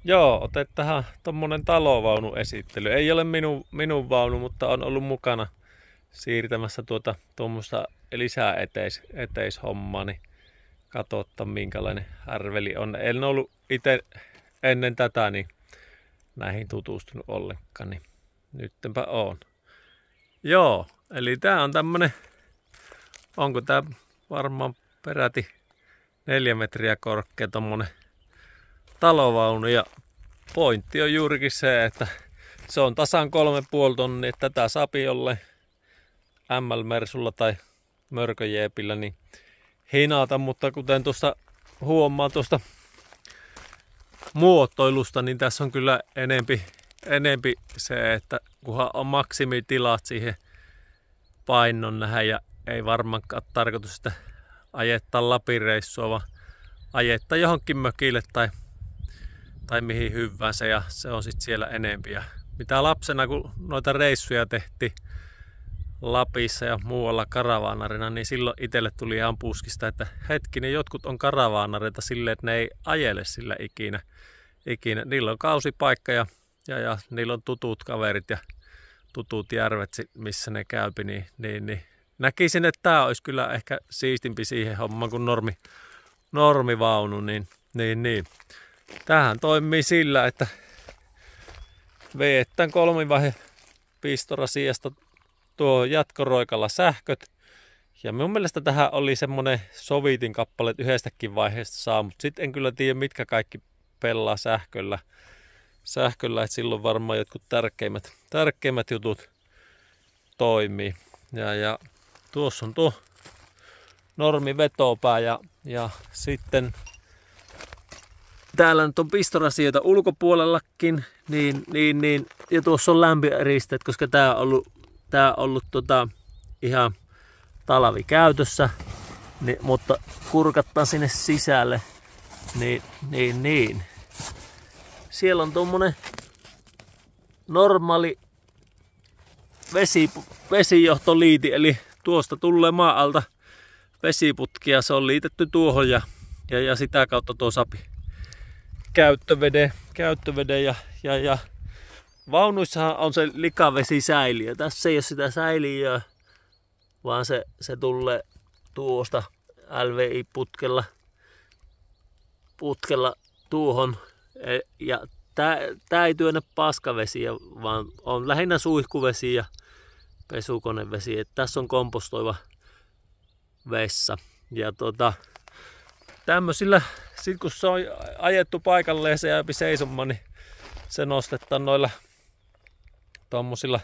Joo, otetaan tommonen talovaunu esittely. Ei ole minun vaunu, mutta on ollut mukana siirtämässä tuommoista lisää eteishommaa, niin katsotaan minkälainen härveli on. En ollut itse ennen tätä niin näihin tutustunut ollenkaan, niin nyttenpä on. Joo, eli tää on tämmönen, onko tää varmaan peräti 4 metriä korkea tommonen talovaunu, ja pointti on juurikin se, että se on tasan 3,5 tonnia, että tätä sapi jolle ML-mersulla tai mörköjeepillä niin hinata, mutta kuten tuossa huomaa tuosta muotoilusta, niin tässä on kyllä enempi se, että kunhan on maksimitilat siihen painon nähdä, ja ei varmaankaan tarkoitus sitä ajettaa Lapin-reissua, vaan ajettaa johonkin mökille tai mihin hyvänsä, ja se on sitten siellä enempi. Ja mitä lapsena, kun noita reissuja tehtiin Lapissa ja muualla karavaanarina, niin silloin itselle tuli ihan puskista, että hetkinen, jotkut on karavaanareita silleen, että ne ei ajele sillä ikinä. Niillä on kausipaikka ja niillä on tutut kaverit ja tutut järvet, missä ne käypi, niin näkisin, että tämä olisi kyllä ehkä siistimpi siihen hommaan kuin normivaunu, niin. Tämähän toimii sillä, että veetään 3-vaihe pistorasiasta tuo jatkoroikalla sähköt. Ja mun mielestä tähän oli semmonen sovitin kappale, että yhdestäkin vaiheesta saa, mutta sitten en kyllä tiedä, mitkä kaikki pelaa sähköllä, että silloin varmaan jotkut tärkeimmät jutut toimii. Ja tuossa on tuo normi vetopää ja sitten täällä nyt on pistorasioita ulkopuolellakin, niin ja tuossa on lämpöeristeet, koska tää on ollut ihan talvikäytössä, mutta kurkattaan sinne sisälle, niin. Siellä on tuommoinen normaali vesijohtoliiti, eli tuosta tulee maan alta vesiputkia, se on liitetty tuohon ja sitä kautta tuo sapi käyttöveden ja vaunuissahan on se likavesisäiliö. Tässä ei ole sitä säiliöä, vaan se tulee tuosta LVI-putkella tuohon. Ja tää ei työnnä paskavesiä, vaan on lähinnä suihkuvesi ja pesukonevesi. Et tässä on kompostoiva vessa. Ja tämmöisillä, sit kun se on ajettu paikalleen se jääpi seisomaan, niin se nostetaan noilla tommosilla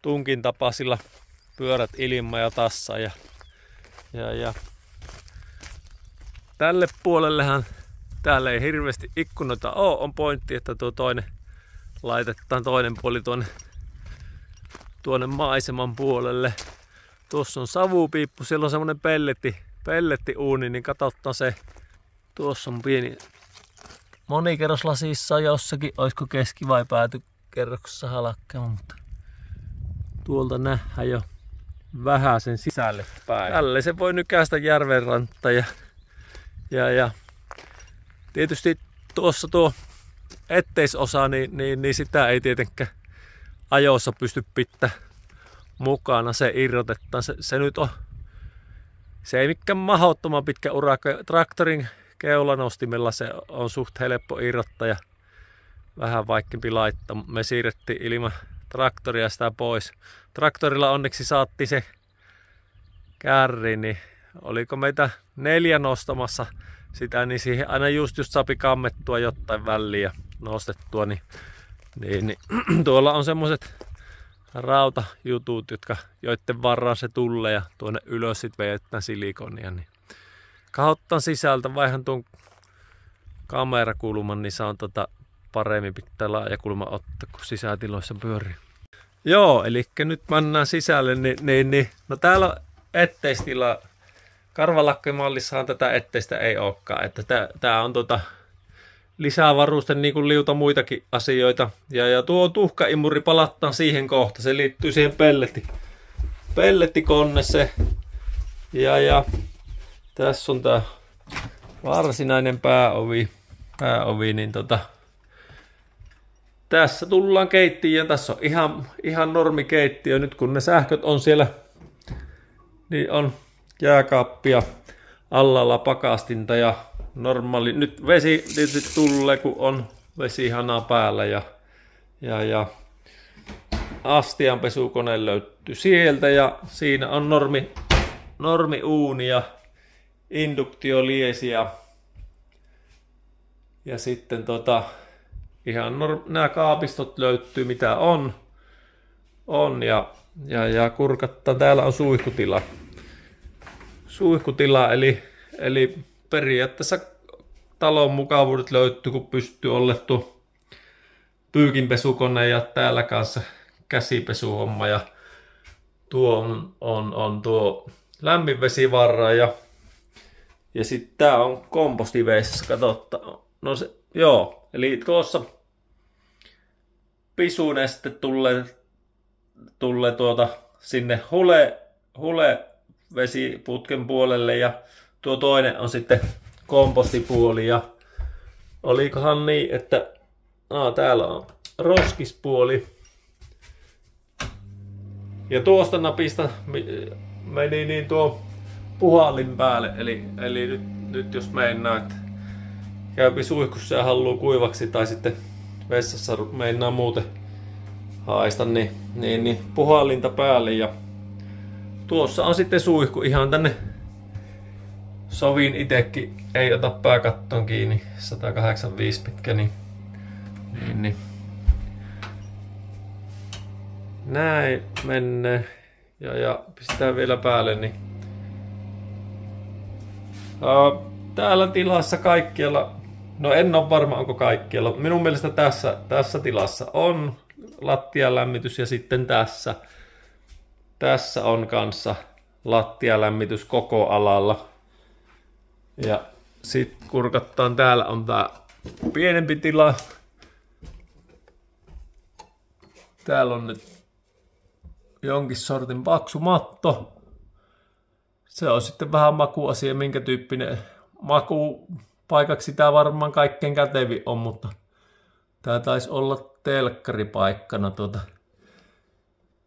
tunkin tapaisilla pyörät ilma ja tassa ja tälle puolellehan täällä ei hirveästi ikkunoita ole, on pointti, että tuo laitetaan toinen puoli tuonne maiseman puolelle. Tuossa on savupiippu, siellä on semmonen pellettiuuni, niin katsotaan se. Tuossa on pieni monikerroslasissa jossakin, olisiko keski- vai päätykerroksessa halakkeama, mutta tuolta nähdään jo vähän sen sisälle päin. Tälle se voi nykäistä järvenranta ja tietysti tuossa tuo etteisosa, niin sitä ei tietenkään ajoissa pysty pitää mukana, se irrotetaan. Se nyt on, se ei mikään mahdottoman pitkä urakka. Traktorin keulanostimella se on suht helppo irrottaa ja vähän vaikeampi laittaa. Me siirrettiin ilman traktoria sitä pois. Traktorilla onneksi saatti se kärri, niin oliko meitä 4 nostamassa sitä, niin siihen aina just sapi kammettua jotain väliin ja nostettua. Niin tuolla on semmoset rautajutut, joiden varaan se tulee ja tuonne ylös sit vedetään silikonia. Niin kahottaan sisältä, vaihan tuon kamerakulman, niin saa paremmin pitää laajakulma ottaa, kun sisätiloissa pyörii. Joo, eli nyt mennään sisälle, niin no täällä on etteistila. Karvalakkimallissahan tätä etteistä ei olekaan, että tää on lisävaruste niin kuin liuta muitakin asioita. Ja tuo tuhkaimuri palattaan siihen kohta, se liittyy siihen pellettikonne se. Ja tässä on tää varsinainen pääovi, niin tässä tullaan keittiöön. Tässä on ihan normikeittiö. Nyt kun ne sähköt on siellä, niin on jääkaappia, allalla pakastinta ja normaali. Nyt vesi tietysti tulee, kun on vesihana päällä ja astianpesukone löytyy sieltä ja siinä on normi uuni ja induktioliesi ja sitten ihan nämä kaapistot löytyy mitä on ja kurkattaa. Täällä on suihkutila eli periaatteessa talon mukavuudet löytyy, kun pystyy ollettu pyykinpesukone ja täällä kanssa käsipesuhomma ja tuo on tuo lämminvesivarra ja sitten tää on kompostiveissä, katsotaan. No se, joo, eli tuossa pisuneste tulee sinne hulevesiputken puolelle ja tuo toinen on sitten kompostipuoli ja olikohan niin, että täällä on roskispuoli ja tuosta napista meni niin tuo puhallin päälle, eli nyt jos meinaa, että käypi suihkussa ja haluaa kuivaksi tai sitten vessassa meinaa muuten haista, niin puhallinta päälle ja tuossa on sitten suihku ihan tänne. Sovin itekin, ei ota pääkattoon kiinni, 185 pitkä, niin. Näin mennään ja pistää vielä päälle, niin. Täällä tilassa kaikkialla, no en ole varma onko kaikkialla, minun mielestä tässä tilassa on lattialämmitys ja sitten tässä on kanssa lattialämmitys koko alalla. Ja sitten kurkattaan, täällä on tää pienempi tila. Täällä on nyt jonkin sortin paksu matto. Se on sitten vähän makuasia, minkä tyyppinen makupaikaksi tää varmaan kaikkein kätevin on, mutta tää taisi olla telkkaripaikkana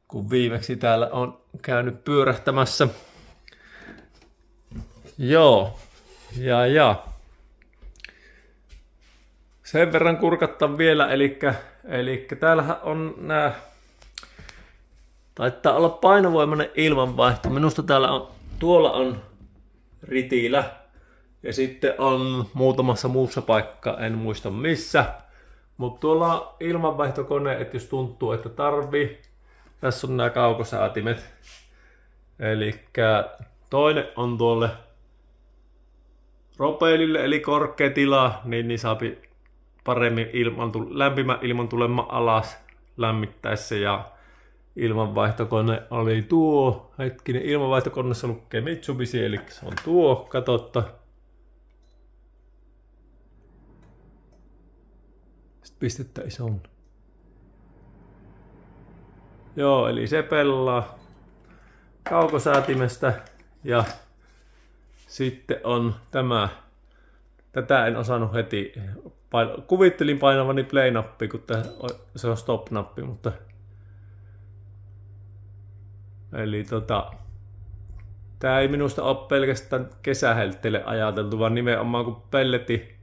kun viimeksi täällä on käynyt pyörähtämässä. Joo. Ja. Sen verran kurkattaa vielä, eli täällähän on taitaa olla painovoimainen ilmanvaihto. Minusta tuolla on ritilä ja sitten on muutamassa muussa paikka, en muista missä. Mutta tuolla on ilmanvaihtokone, että jos tuntuu, että tarvii. Tässä on nämä kaukosäätimet. Eli toinen on tuolle ropeilille, eli korkea tila, niin saapi paremmin lämpimän ilman tulemaan alas lämmittäessä. Ja ilmanvaihtokone oli tuo. Hetkinen, ilmanvaihtokoneessa lukee Mitsubishi, eli se on tuo. Katotta. Sitten pistettä ison. Joo, eli se pelaa kaukosäätimestä ja sitten on tämä. Tätä en osannut heti. Kuvittelin painavani play-nappi, kun se on stop-nappi, mutta eli tää ei minusta ole pelkästään kesähelteille ajateltu, vaan nimenomaan kun pelletti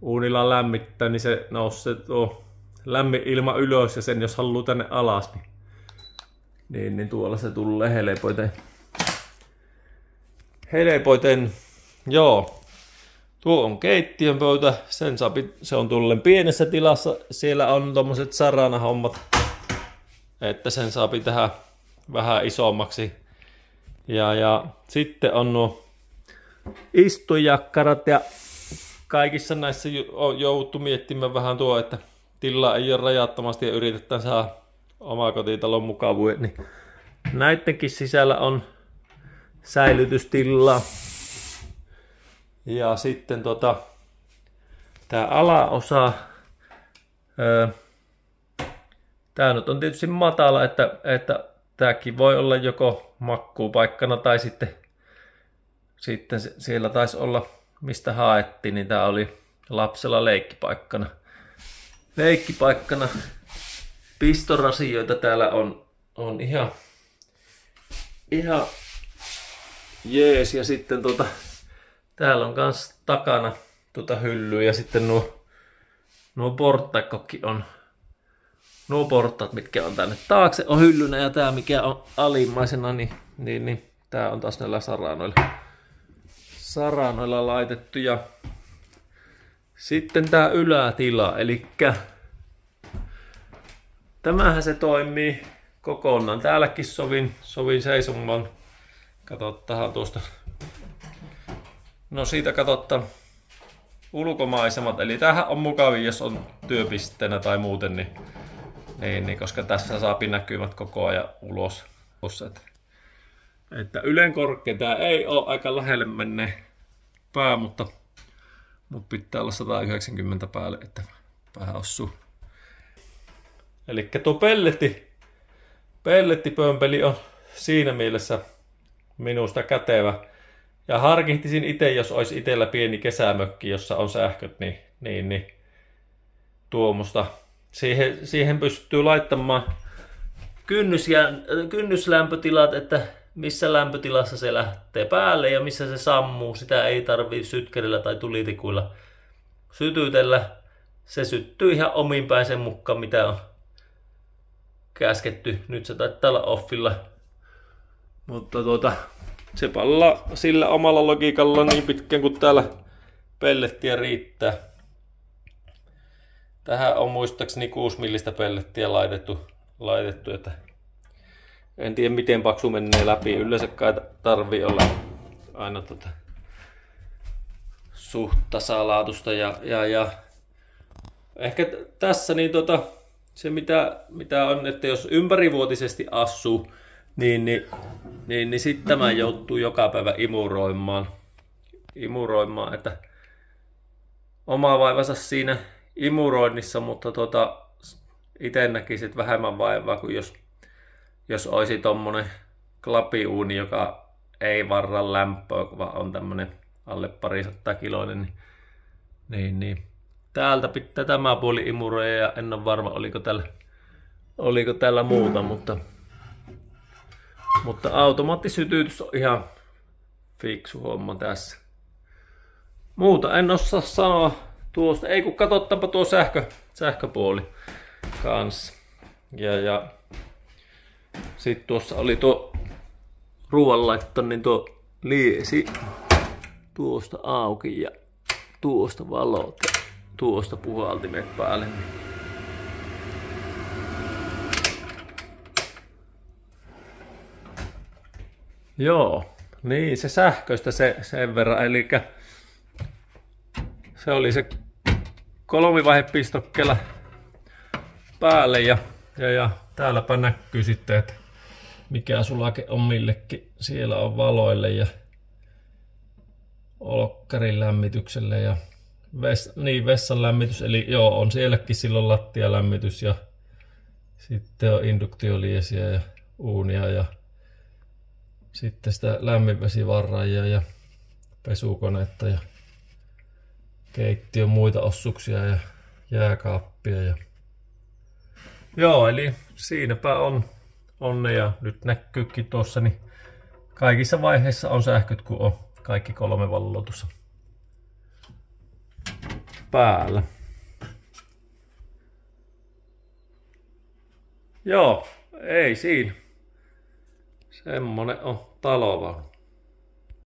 uunilla lämmittää, niin se nousee tuo lämmin ilma ylös ja sen jos haluaa tänne alas, niin tuolla se tulee helpoiten. Joo. Tuo on keittiön pöytä, se on tullen pienessä tilassa, siellä on tommoset saranahommat, että sen saapi tehdä vähän isommaksi. Ja sitten on nuo istujakkarat ja kaikissa näissä on jouduttu miettimään vähän tuo, että tilaa ei ole rajattomasti ja yritetään saada omakotitalon mukavuudet, niin näidenkin sisällä on säilytystilaa. Ja sitten tää alaosa, tää nyt on tietysti matala, että tääkin voi olla joko makkuupaikkana tai sitten siellä taisi olla mistä haettiin, niin tää oli lapsella leikkipaikkana. leikkipaikkana. Pistorasioita täällä on ihan jees. Ja sitten täällä on kans takana hyllyä ja sitten nuo porttaikkokin on. Nuo portaat, mitkä on tänne taakse, on hyllynä ja tää mikä on alimmaisena, niin tää on taas näillä saranoilla laitettu. Ja sitten tää ylätila, eli tämähän se toimii kokonaan. Täälläkin sovin seisomaan. Katsotaan tuosta. No siitä katsotaan ulkomaisemat. Eli tämähän on mukavin, jos on työpisteenä tai muuten, niin koska tässä saapi näkymät koko ajan ulos. Että ylen korkea tää ei ole aika lähelle menneen pää, mutta pitää olla 190 päälle, että pää osuu. Eli tuo pellettipömpeli on siinä mielessä minusta kätevä. Ja harkihtisin itse, jos olisi itsellä pieni kesämökki, jossa on sähköt, niin tuomusta. Siihen pystyy laittamaan kynnyslämpötilat, että missä lämpötilassa se lähtee päälle ja missä se sammuu. Sitä ei tarvitse sytkerillä tai tulitikuilla sytytellä. Se syttyy ihan omin päin sen mukaan, mitä on käsketty. Nyt se taitaa olla offilla. Mutta se pallaa sillä omalla logiikalla niin pitkään kuin täällä pellettiä riittää. Tähän on muistaakseni 6 millistä pellettiä laitettu, että en tiedä miten paksu menee läpi. Yleensä kai tarvii olla aina suht tasalaatusta ja ehkä tässä niin se mitä on, että jos ympärivuotisesti asuu, niin sitten tämä joutuu joka päivä imuroimaan, että oma vaivansa siinä imuroinnissa, mutta itse näkisit vähemmän vaivaa kuin jos olisi tommonen klapiuuni, joka ei varra lämpöä, vaan on tämmönen alle 200 kiloinen, niin täältä pitää tämä puoli imuroida ja en ole varma oliko täällä muuta, mutta automaattisytytys on ihan fiksu homma tässä. Muuta en osaa sanoa tuosta, ei kun katsotaanpa tuo sähköpuoli kanssa. Ja sitten tuossa oli tuo ruoanlaitto, niin tuo liesi tuosta auki ja tuosta valot ja tuosta puhaltimet päälle. Joo, niin se sähköistä sen verran, eli se oli se 3-vaihepistokkeella päälle ja täälläpä näkyy sitten, että mikä sulake on millekin. Siellä on valoille ja olkkarin lämmitykselle ja vessan lämmitys, eli joo, on sielläkin silloin lattialämmitys ja sitten on induktioliesiä ja uunia ja sitten sitä lämminvesivarraajia ja pesukonetta ja keittiön muita ossuksia ja jääkaappia. Ja joo, eli siinäpä on ne ja nyt näkyykin tuossa, niin kaikissa vaiheissa on sähköt, kun on kaikki 3 valoa tuossa päällä. Joo, ei siinä. Semmonen on talovaunu.